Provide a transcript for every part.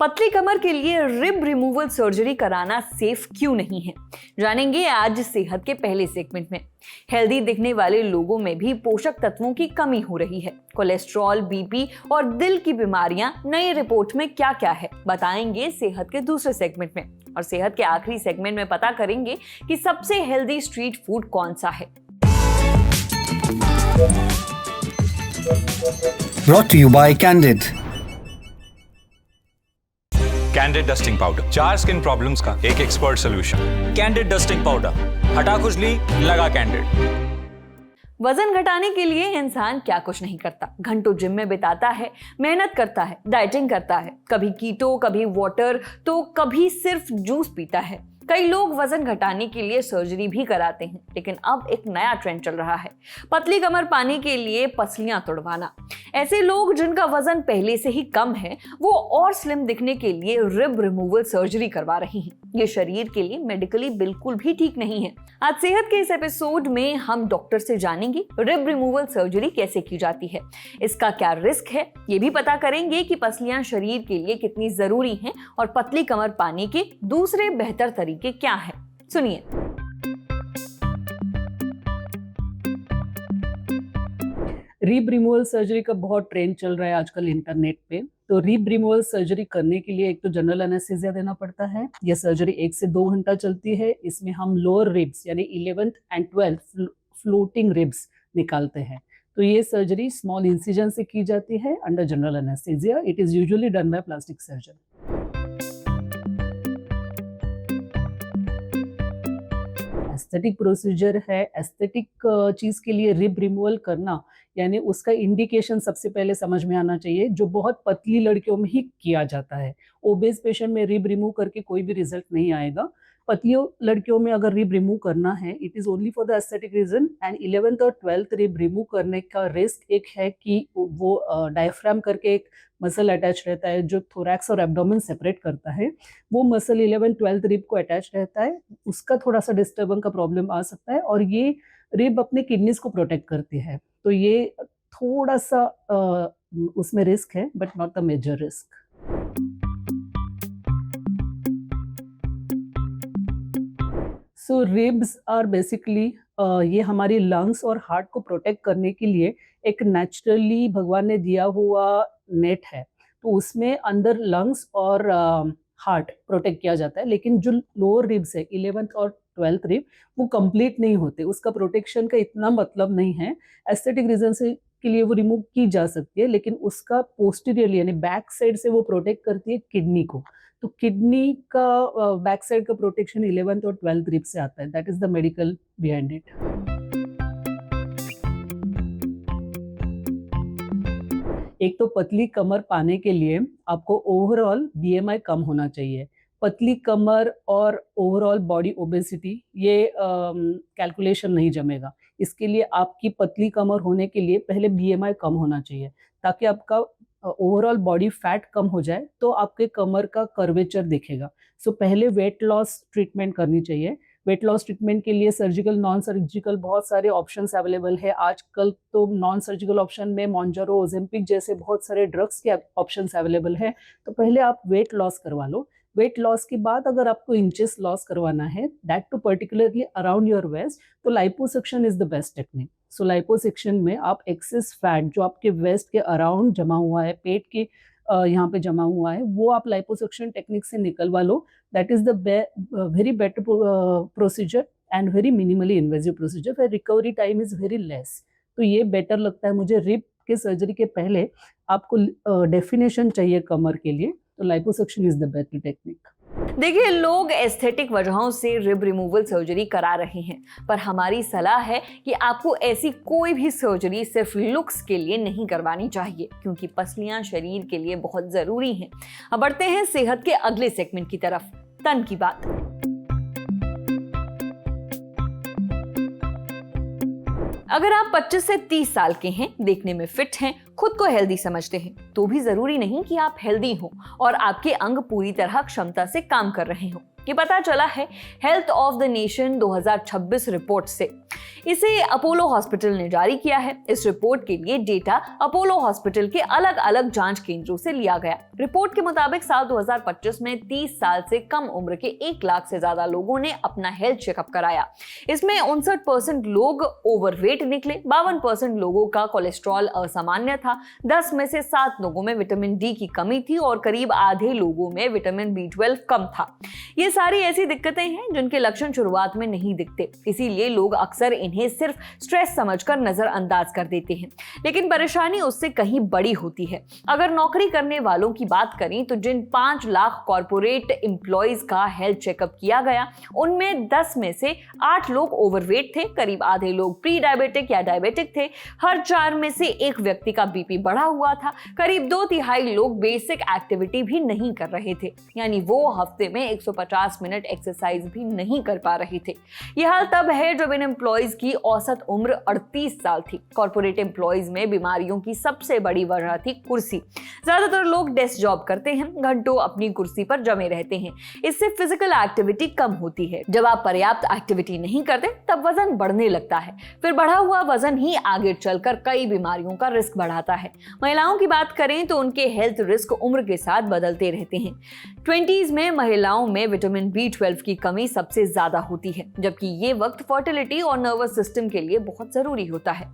पतली कमर के लिए रिब रिमूवल सर्जरी कराना सेफ क्यों नहीं है, जानेंगे आज सेहत के पहले सेगमेंट में। हेल्दी दिखने वाले लोगों में भी पोषक तत्वों की कमी हो रही है। कोलेस्ट्रॉल, बीपी और दिल की बीमारियां नई रिपोर्ट में क्या क्या है, बताएंगे सेहत के दूसरे सेगमेंट में। और सेहत के आखिरी सेगमेंट में पता करेंगे कि सबसे हेल्दी स्ट्रीट फूड कौन सा है। Brought to you by Candid. Candid dusting powder, 4 skin problems का एक expert solution. Candid dusting powder, हटा खुजली, लगा कैंडिड। वजन घटाने के लिए इंसान क्या कुछ नहीं करता, घंटों जिम में बिताता है, मेहनत करता है, डाइटिंग करता है, कभी कीटो, कभी वाटर, तो कभी सिर्फ जूस पीता है। कई लोग वजन घटाने के लिए सर्जरी भी कराते हैं, लेकिन अब एक नया ट्रेंड चल रहा है, पतली कमर पाने के लिए पसलियां तुड़वाना। ऐसे लोग जिनका वजन पहले से ही कम है, वो और स्लिम दिखने के लिए रिब रिमूवल सर्जरी करवा रही हैं। ये शरीर के लिए मेडिकली बिल्कुल भी ठीक नहीं है। आज सेहत के इस एपिसोड में हम डॉक्टर से जानेंगे रिब रिमूवल सर्जरी कैसे की जाती है, इसका क्या रिस्क है, ये भी पता करेंगे कि पसलियां शरीर के लिए कितनी जरूरी हैं और पतली कमर पाने के दूसरे बेहतर तरीके क्या हैं। सुनिए। रिब रिमूवल सर्जरी का बहुत ट्रेंड चल रहा है आजकल इंटरनेट पे। तो रिब रिमूवल सर्जरी करने के लिए एक तो जनरल एनेस्थीसिया देना पड़ता है। यह सर्जरी 1 से 2 घंटा चलती है। इसमें हम लोअर रिब्स यानी 11th and 12th floating ribs निकालते हैं। तो ये सर्जरी स्मॉल इंसिजन से की जाती है under general anaesthesia. It is usually done by plastic surgeon. Aesthetic procedure है। एस्थेटिक चीज के लिए रिब रिमूवल करना यानी उसका इंडिकेशन सबसे पहले समझ में आना चाहिए, जो बहुत पतली लड़कियों में ही किया जाता है। ओबेस पेशेंट में रिब रिमूव करके कोई भी रिजल्ट नहीं आएगा। पतली लड़कियों में अगर रिब रिमूव करना है, it is only for the aesthetic reason. And 11th और 12th रिब रिमूव करने का रिस्क एक है कि वो डायफ्राम करके एक मसल अटैच रहता है जो थोरैक्स और एब्डोमेन सेपरेट करता है। वो मसल 11th 12th रिब को अटैच रहता है, उसका थोड़ा सा डिस्टर्बेंस का प्रॉब्लम आ सकता है। और ये रिब अपने किडनीज को प्रोटेक्ट करती है, तो ये थोड़ा सा उसमें रिस्क है, but not the major risk. So ribs are basically ये हमारी लंग्स और हार्ट को प्रोटेक्ट करने के लिए एक नेचुरली भगवान ने दिया हुआ नेट है। तो उसमें अंदर लंग्स और हार्ट प्रोटेक्ट किया जाता है, लेकिन जो लोअर रिब्स है 11th और 12th रिब वो कंप्लीट नहीं होते, उसका प्रोटेक्शन का इतना मतलब नहीं है। एस्थेटिक रीजन से के लिए वो रिमूव की जा सकती है, लेकिन उसका पोस्टीरियरली यानी बैक साइड से वो प्रोटेक्ट करती है किडनी को। तो किडनी का बैक साइड का प्रोटेक्शन 11th और 12th रिब से आता है। That is the medical behind it. एक तो पतली कमर पाने के लिए आपको ओवरऑल बीएमआई कम होना चाहिए। पतली कमर और ओवरऑल बॉडी ओबेसिटी ये कैलकुलेशन नहीं जमेगा। इसके लिए आपकी पतली कमर होने के लिए पहले बीएमआई कम होना चाहिए, ताकि आपका ओवरऑल बॉडी फैट कम हो जाए तो आपके कमर का कर्वेचर दिखेगा। सो पहले वेट लॉस ट्रीटमेंट करनी चाहिए। वेट लॉस ट्रीटमेंट के लिए सर्जिकल, नॉन सर्जिकल बहुत सारे ऑप्शंस अवेलेबल है। आजकल तो नॉन सर्जिकल ऑप्शन में मॉन्जरो, ओजेम्पिक जैसे बहुत सारे ड्रग्स के ऑप्शंस अवेलेबल है। तो पहले आप वेट लॉस करवा लो। वेट लॉस के बाद अगर आपको इंचेस लॉस करवाना है, that too particularly around your waist, तो liposuction is the best technique. So liposuction में आप एक्सेस फैट जो आपके वेस्ट के अराउंड जमा हुआ है, पेट के यहाँ पे जमा हुआ है, वो आप लाइपोसक्शन टेक्निक से निकलवा लो। That is the very better procedure and very minimally invasive procedure, फिर recovery time is very less. तो ये बेटर लगता है मुझे। रिब के सर्जरी के पहले आपको डेफिनेशन चाहिए कमर के लिए, तो liposuction is the better technique. देखिए, लोग एस्थेटिक वजहों से रिब रिमूवल सर्जरी करा रहे हैं, पर हमारी सलाह है कि आपको ऐसी कोई भी सर्जरी सिर्फ लुक्स के लिए नहीं करवानी चाहिए, क्योंकि पसलियां शरीर के लिए बहुत जरूरी हैं। अब बढ़ते हैं सेहत के अगले सेगमेंट की तरफ, तन की बात। अगर आप 25 से 30 साल के हैं, देखने में फिट हैं, खुद को हेल्दी समझते हैं तो भी जरूरी नहीं कि आप हेल्दी हो और आपके अंग पूरी तरह क्षमता से काम कर रहे हो। ये पता चला है health of the nation 2026 report से। इसे अपोलो हॉस्पिटल ने जारी किया है। इस रिपोर्ट के लिए डेटा अपोलो हॉस्पिटल के अलग अलग जांच केंद्रों से लिया गया। रिपोर्ट के मुताबिक साल 2025 में 30 साल से कम उम्र के 1 लाख से ज्यादा लोगों ने अपना हेल्थ चेकअप कराया। इसमें 59% लोग ओवरवेट निकले, 52% लोगों का कोलेस्ट्रॉल असामान्य था, 10 में से 7 लोगों में विटामिन डी की कमी थी और करीब आधे लोगों में विटामिन B12 कम था। ये सारी ऐसी दिक्कतें हैं जिनके लक्षण शुरुआत में नहीं दिखते, इसीलिए लोग अक्सर इन्हें सिर्फ स्ट्रेस समझकर नजरअंदाज कर देते हैं, लेकिन परेशानी उससे कहीं बड़ी होती है। अगर नौकरी करने वालों की बात करें तो जिन 5 लाख कॉर्पोरेट एम्प्लॉइज का हेल्थ चेकअप किया गया, उनमें 10 में से 8 लोग ओवरवेट थे, करीब आधे लोग प्री डायबिटिक या डायबिटिक थे, हर 4 में से 1 व्यक्ति का बीपी बढ़ा हुआ था, करीब 2/3 लोग बेसिक एक्टिविटी भी नहीं कर रहे थे, यानी वो हफ्ते में 150 मिनट एक्सरसाइज भी नहीं कर पा रहे थे। यह हाल तब है जब इन एम्प्लॉइज की औसत उम्र 38 साल थी। कॉर्पोरेट एम्प्लॉइज में बीमारियों की सबसे बड़ी वजह थी कुर्सी। ज्यादातर लोग डेस्क जॉब करते हैं, घंटों अपनी कुर्सी पर जमे रहते हैं। इससे फिजिकल एक्टिविटी कम होती है। जब आप पर्याप्त एक्टिविटी नहीं करते तब वजन बढ़ने लगता है। फिर बढ़ा हुआ वजन ही आगे चलकर कई बीमारियों का रिस्क बढ़ाता है। महिलाओं की बात करें तो उनके हेल्थ रिस्क उम्र के साथ बदलते रहते हैं। 20s में महिलाओं में विटामिन B12 की कमी सबसे ज्यादा होती है, जबकि ये वक्त फर्टिलिटी और नर्वस सिस्टम के लिए बहुत जरूरी होता है।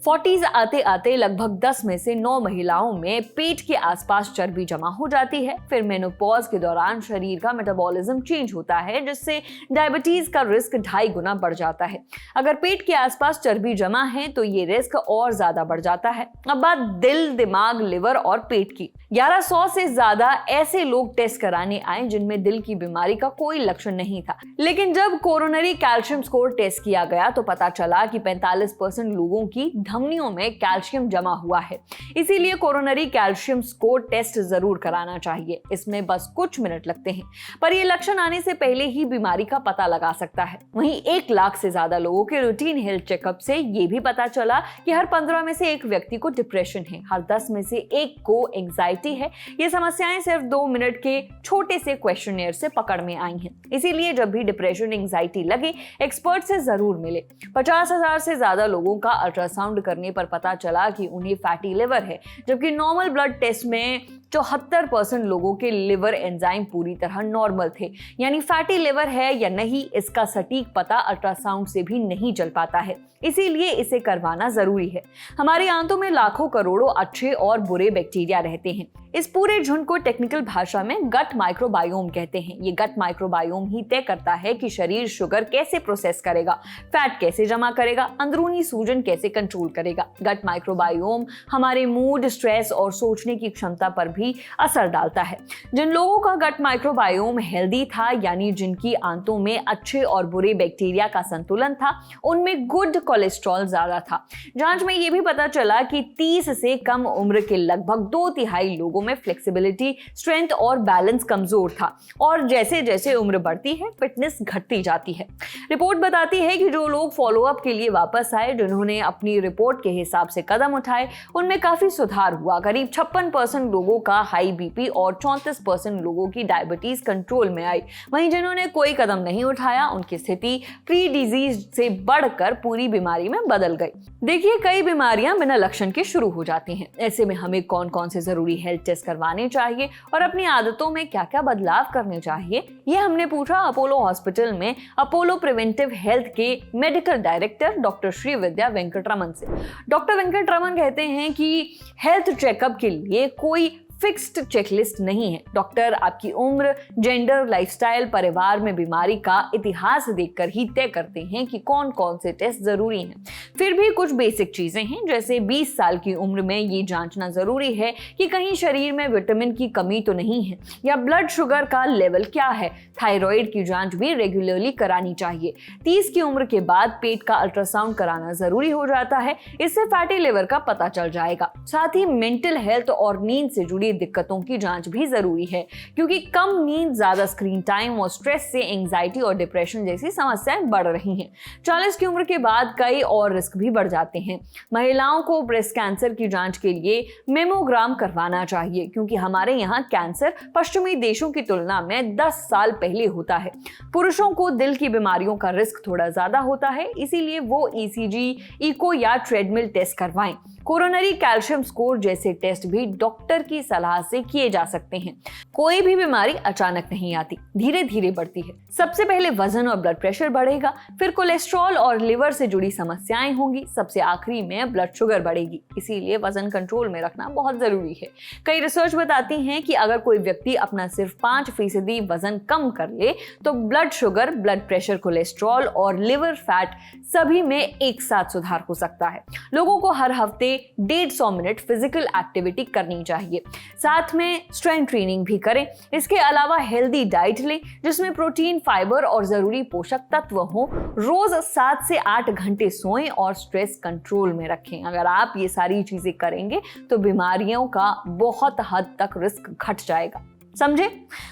40s आते आते लगभग 10 में से 9 महिलाओं में पेट के आसपास चर्बी जमा हो जाती है। फिर मेनोपॉज के दौरान शरीर का मेटाबॉलिज्म चेंज होता है, जिससे डायबिटीज का रिस्क 2.5 गुना बढ़ जाता है। अगर पेट के आसपास चर्बी जमा है तो ये रिस्क और ज्यादा बढ़ जाता है। अब बात दिल, दिमाग, लिवर और पेट की। 1100 से ज्यादा ऐसे लोग टेस्ट कराने आए जिनमें दिल की बीमारी का कोई लक्षण नहीं था, लेकिन जब कोरोनरी कैल्शियम स्कोर टेस्ट किया गया तो पता चला कि 45% लोगों की धमनियों में कैल्शियम जमा हुआ है। इसीलिए कोरोनरी कैल्शियम स्कोर टेस्ट जरूर कराना चाहिए। इसमें बस कुछ मिनट लगते हैं, पर ये लक्षण आने से पहले ही बीमारी का पता लगा सकता है। वहीं 1 लाख से ज्यादा लोगों के रूटीन हेल्थ चेकअप से ये भी पता चला कि हर 15 में से 1 व्यक्ति को डिप्रेशन है, हर 10 में से 1 को एंजाइटी है। ये समस्याएं सिर्फ 2 मिनट के छोटे से क्वेश्चनेयर से पकड़ में आई हैं। इसीलिए जब भी डिप्रेशन, एंजाइटी लगे, एक्सपर्ट से जरूर मिले। 50,000 से ज्यादा लोगों का अल्ट्रासाउंड करने पर पता चला कि उन्हें फैटी लिवर है, जबकि नॉर्मल ब्लड टेस्ट में 74% लोगों के लिवर एंजाइम पूरी तरह नॉर्मल थे। यानी फैटी लिवर है या नहीं, इसका सटीक पता अल्ट्रासाउंड से भी नहीं चल पाता है, इसीलिए इसे करवाना जरूरी है। हमारे आंतों में लाखों करोड़ों अच्छे और बुरे बैक्टीरिया रहते हैं। इस पूरे झुंड को टेक्निकल भाषा में गट माइक्रोबायोम कहते हैं। ये गट माइक्रोबायोम ही तय करता है कि शरीर शुगर कैसे प्रोसेस करेगा, फैट कैसे जमा करेगा, अंदरूनी सूजन कैसे कंट्रोल करेगा। गट माइक्रोबायोम हमारे मूड, स्ट्रेस और सोचने की क्षमता पर भी असर डालता है। जिन लोगों का गट माइक्रोबायोम हेल्दी था, यानी जिनकी आंतों में अच्छे और बुरे बैक्टीरिया का संतुलन था, उनमें गुड कोलेस्ट्रॉल ज्यादा था। जांच में यह भी पता चला कि 30 से कम उम्र के लगभग 2/3 लोगों में फ्लेक्सिबिलिटी, स्ट्रेंथ और बैलेंस कमजोर था, और जैसे जैसे उम्र बढ़ती है फिटनेस घटती जाती है। रिपोर्ट बताती है कि जो लोग फॉलोअप के लिए वापस आए, जिन्होंने अपनी रिपोर्ट के हिसाब से कदम उठाए, उनमें काफी सुधार हुआ। करीब 56% लोगों का हाई बीपी और 34% लोगों की डायबिटीज कंट्रोल में आई। वहीं जिन्होंने कोई कदम नहीं उठाया, उनकी स्थिति प्री डिजीज से बढ़कर पूरी बीमारी में बदल गई। देखिए, कई बीमारियां बिना लक्षण के शुरू हो जाती हैं। ऐसे में हमें कौन कौन से जरूरी हेल्थ टेस्ट करवाने चाहिए और अपनी आदतों में क्या क्या बदलाव करने चाहिए, ये हमने पूछा अपोलो हॉस्पिटल में अपोलो प्रिवेंटिव हेल्थ के medical director doctor Srividya Venkataraman से। डॉक्टर वेंकटरमन कहते हैं कि हेल्थ चेकअप के लिए कोई फिक्स्ड चेकलिस्ट नहीं है। डॉक्टर आपकी उम्र, जेंडर, लाइफस्टाइल, परिवार में बीमारी का इतिहास देखकर ही तय करते हैं कि कौन कौन से टेस्ट जरूरी हैं। फिर भी कुछ बेसिक चीजें हैं, जैसे 20 साल की उम्र में ये जांचना जरूरी है कि कहीं शरीर में विटामिन की कमी तो नहीं है, या ब्लड शुगर का लेवल क्या है। थायराइड की जांच भी रेगुलरली करानी चाहिए। 30 की उम्र के बाद पेट का अल्ट्रासाउंड कराना जरूरी हो जाता है, इससे फैटी लिवर का पता चल जाएगा। साथ ही मेंटल हेल्थ और नींद से जुड़ी दिक्कतों की जांच भी जरूरी है, क्योंकि कम नींद, ज्यादा स्क्रीन टाइम और स्ट्रेस से एंजाइटी और डिप्रेशन जैसी समस्याएं बढ़ रही हैं। 40 की उम्र के बाद कई और रिस्क भी बढ़ जाते हैं। महिलाओं को ब्रेस्ट कैंसर की जांच के लिए मेमोग्राम करवाना चाहिए, क्योंकि हमारे यहाँ कैंसर पश्चिमी देशों की तुलना में 10 साल पहले होता है। पुरुषों को दिल की बीमारियों का रिस्क थोड़ा ज्यादा होता है, इसीलिए वो ईसीजी, इको या ट्रेडमिल टेस्ट करवाएं। कोरोनरी कैल्शियम स्कोर जैसे टेस्ट भी डॉक्टर की सलाह से किए जा सकते हैं। कोई भी बीमारी अचानक नहीं आती, धीरे धीरे बढ़ती है। सबसे पहले वजन और ब्लड प्रेशर बढ़ेगा, फिर कोलेस्ट्रॉल और लिवर से जुड़ी समस्याएं होंगी, सबसे आखिरी में ब्लड शुगर बढ़ेगी। इसीलिए वजन कंट्रोल में रखना बहुत जरूरी है। कई रिसर्च बताती हैं कि अगर कोई व्यक्ति अपना सिर्फ 5% वजन कम कर ले तो blood sugar, blood pressure, cholesterol और लिवर फैट सभी में एक साथ सुधार हो सकता है। लोगों को हर हफ्ते 150 मिनट फिजिकल एक्टिविटी करनी चाहिए, साथ में स्ट्रेंथ ट्रेनिंग भी करें। इसके अलावा हेल्दी डाइट लें जिसमें प्रोटीन, फाइबर और जरूरी पोषक तत्व हो। रोज 7 से 8 घंटे सोएं और स्ट्रेस कंट्रोल में रखें। अगर आप ये सारी चीजें करेंगे तो बीमारियों का बहुत हद तक रिस्क घट जाएगा। समझे?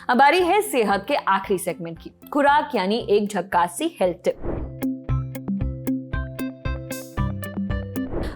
अब बारी है सेहत के आखिरी सेगमेंट की, खुराक यानी एक झक्कासी हेल्थ टिप।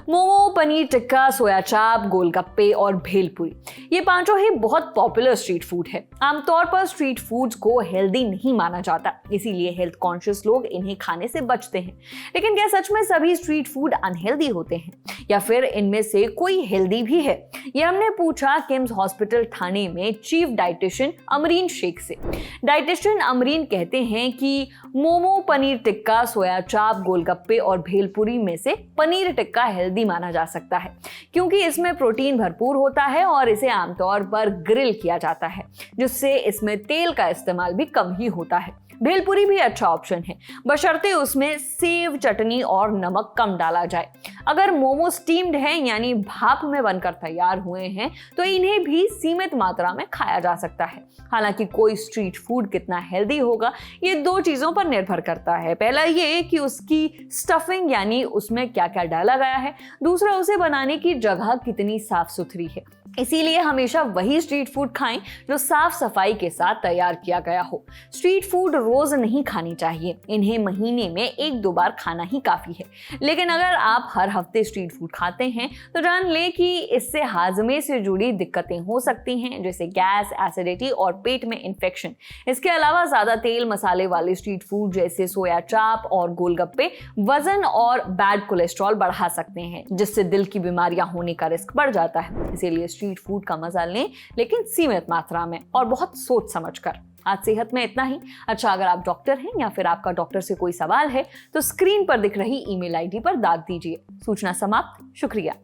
मोमो, पनीर टिक्का, सोया चाप, गोलगप्पे और भेलपुरी, ये पांचों ही बहुत पॉपुलर स्ट्रीट फूड है। आमतौर पर स्ट्रीट फूड्स को हेल्दी नहीं माना जाता, इसीलिए हेल्थ कॉन्शियस लोग इन्हें खाने से बचते हैं। लेकिन क्या सच में सभी स्ट्रीट फूड अनहेल्दी होते हैं, या फिर इनमें से कोई हेल्दी भी है? ये हमने पूछा किम्स हॉस्पिटल ठाणे में चीफ डाइटिशियन अमरीन शेख से। डाइटिशियन अमरीन कहते हैं कि मोमो, पनीर टिक्का, सोया चाप, गोलगप्पे और भेलपुरी में से पनीर टिक्का हेल्दी माना जा सकता है, क्योंकि इसमें प्रोटीन भरपूर होता है और इसे आमतौर पर ग्रिल किया जाता है, जिससे इसमें तेल का इस्तेमाल भी कम ही होता है। भेलपुरी भी अच्छा ऑप्शन है, बशर्ते उसमें सेव, चटनी और नमक कम डाला जाए। अगर मोमो स्टीम्ड है यानी भाप में बनकर तैयार हुए हैं तो इन्हें भी सीमित मात्रा में खाया जा सकता है। हालांकि कोई स्ट्रीट फूड कितना हेल्दी होगा ये 2 चीजों पर निर्भर करता है। पहला ये कि उसकी स्टफिंग यानी उसमें क्या क्या डाला गया है, दूसरा उसे बनाने की जगह कितनी साफ सुथरी है। इसीलिए हमेशा वही स्ट्रीट फूड खाएं जो साफ सफाई के साथ तैयार किया गया हो। स्ट्रीट फूड रोज नहीं खानी चाहिए, इन्हें महीने में 1-2 बार खाना ही काफी है। लेकिन अगर आप हर हफ्ते स्ट्रीट फूड खाते हैं तो जान लें कि इससे हाजमे से जुड़ी दिक्कतें हो सकती हैं, जैसे गैस, एसिडिटी और पेट में इन्फेक्शन। इसके अलावा ज्यादा तेल मसाले वाले स्ट्रीट फूड जैसे सोया चाप और गोलगप्पे वजन और बैड कोलेस्ट्रॉल बढ़ा सकते हैं, जिससे दिल की बीमारियां होने का रिस्क बढ़ जाता है। इसीलिए स्ट्रीट फूड का मजा लें, लेकिन सीमित मात्रा में और बहुत सोच समझकर। आज सेहत में इतना ही। अच्छा, अगर आप डॉक्टर हैं या फिर आपका डॉक्टर से कोई सवाल है तो स्क्रीन पर दिख रही ईमेल आईडी पर दाग दीजिए। सूचना समाप्त। शुक्रिया।